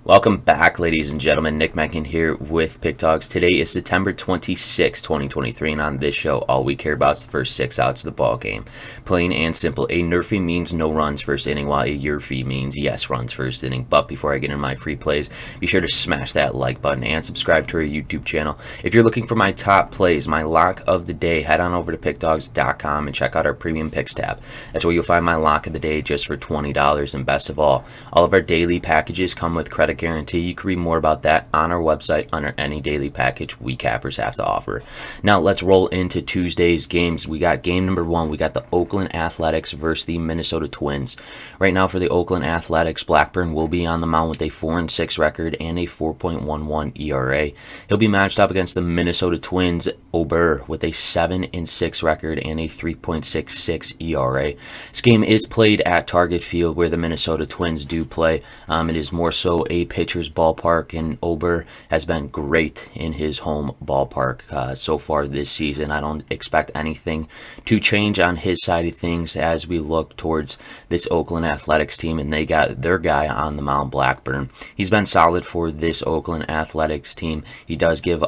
Welcome back, ladies and gentlemen. Nick Mencken here with Pickdawgz. Today is September 26, 2023, and on this show, all we care about is the first 6 outs of the ball game. Plain and simple, a NRFI means no runs first inning, while a YRFI means yes runs first inning. But before I get into my free plays, be sure to smash that like button and subscribe to our YouTube channel. If you're looking for my top plays, my lock of the day, head on over to Pickdawgz.com and check out our premium picks tab. That's where you'll find my lock of the day just for $20. And best of all of our daily packages come with credit guarantee. You can read more about that on our website under any daily package we cappers have to offer. Now let's roll into Tuesday's games. We got game number 1. We got the Oakland Athletics versus the Minnesota Twins. Right now for the Oakland Athletics, Blackburn will be on the mound with a 4-6 record and a 4.11 ERA. He'll be matched up against the Minnesota Twins, Ober, with a 7-6 record and a 3.66 ERA. This game is played at Target Field where the Minnesota Twins do play. It is more so a pitcher's ballpark, and Ober has been great in his home ballpark so far this season. I don't expect anything to change on his side of things as we look towards this Oakland Athletics team, and they got their guy on the mound, Blackburn. He's been solid for this Oakland Athletics team. He does get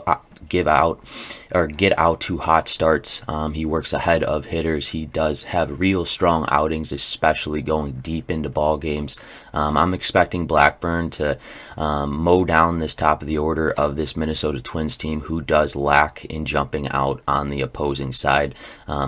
out to hot starts. He works ahead of hitters. He does have real strong outings, especially going deep into ball games. I'm expecting Blackburn to mow down this top of the order of this Minnesota Twins team, who does lack in jumping out on the opposing side.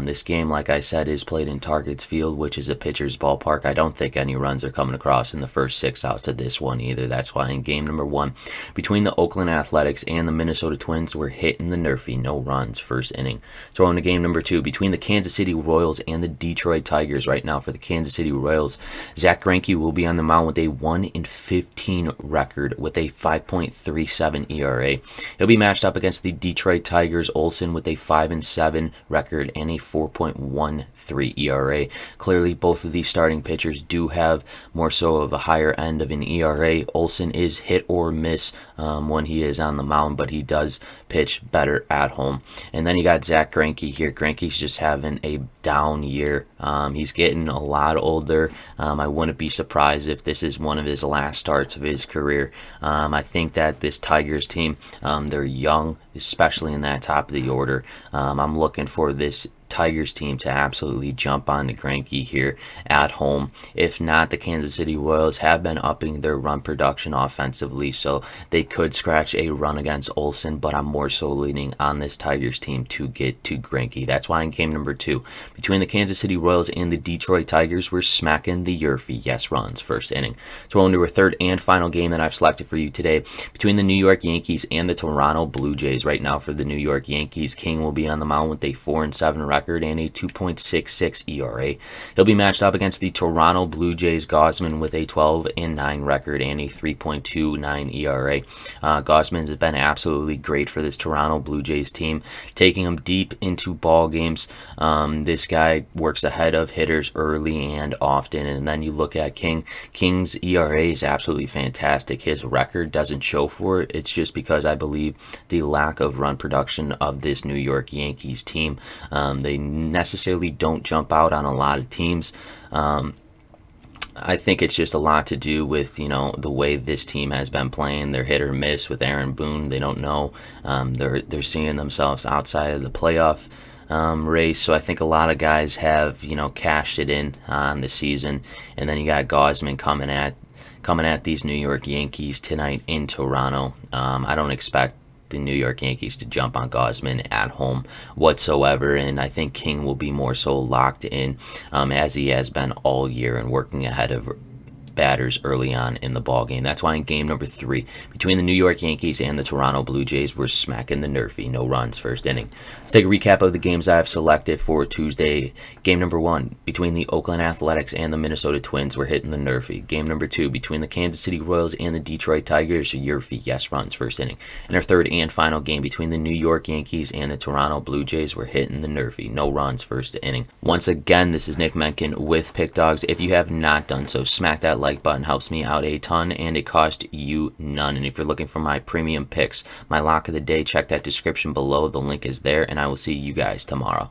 This game, like I said, is played in Target's Field, which is a pitcher's ballpark. I don't think any runs are coming across in the first 6 outs of this one either. That's why in game number 1 between the Oakland Athletics and the Minnesota Twins, we're hitting the NRFI, no runs first inning. So on to game number 2 between the Kansas City Royals and the Detroit Tigers. Right now for the Kansas City Royals, Zach Greinke will be on the mound with a 1-15 record with a 5.37 ERA. He'll be matched up against the Detroit Tigers, Olsen, with a 5-7 record and a 4.13 ERA. Clearly, both of these starting pitchers do have more so of a higher end of an ERA. Olsen is hit or miss when he is on the mound, but he does pitch better at home. And then you got Zach Greinke here. Greinke's just having a down year. He's getting a lot older. I wouldn't be surprised if this is one of his last starts of his career. I think that this Tigers team, they're young, especially in that top of the order. I'm looking for this Tigers team to absolutely jump on to Greinke here at home. If not, the Kansas City Royals have been upping their run production offensively, so they could scratch a run against Olsen, but I'm more so leaning on this Tigers team to get to Greinke. That's why in game number 2 between the Kansas City Royals and the Detroit Tigers, we're smacking the YRFI yes runs first inning. So we're on to our third and final game that I've selected for you today between the New York Yankees and the Toronto Blue Jays. Right now for the New York Yankees, King will be on the mound with a 4-7 record and a 2.66 ERA. He'll be matched up against the Toronto Blue Jays, Gausman, with a 12-9 record and a 3.29 ERA. Gausman has been absolutely great for this Toronto Blue Jays team, taking them deep into ball games. This guy works ahead of hitters early and often. And then you look at King. King's ERA is absolutely fantastic. His record doesn't show for it. It's just because I believe the lack of run production of this New York Yankees team. They necessarily don't jump out on a lot of teams. I think it's just a lot to do with, the way this team has been playing. They're hit or miss with Aaron Boone. They don't know. They're seeing themselves outside of the playoff race. So I think a lot of guys have, cashed it in on the season. And then you got Gausman coming at these New York Yankees tonight in Toronto. I don't expect the New York Yankees to jump on Gausman at home whatsoever, and I think King will be more so locked in as he has been all year and working ahead of batters early on in the ball game. That's why in game number 3 between the New York Yankees and the Toronto Blue Jays, we're smacking the NRFI, no runs first inning. Let's take a recap of the games I have selected for Tuesday. Game number 1 between the Oakland Athletics and the Minnesota Twins, we're hitting the NRFI. Game number 2 between the Kansas City Royals and the Detroit Tigers, YRFI, yes runs first inning. And our third and final game between the New York Yankees and the Toronto Blue Jays, we're hitting the NRFI, no runs first inning. Once again, this is Nick Mencken with Pickdawgz. If you have not done so, smack that like button. Helps me out a ton, and it costs you none. And if you're looking for my premium picks, my lock of the day, check that description below. The link is there, and I will see you guys tomorrow.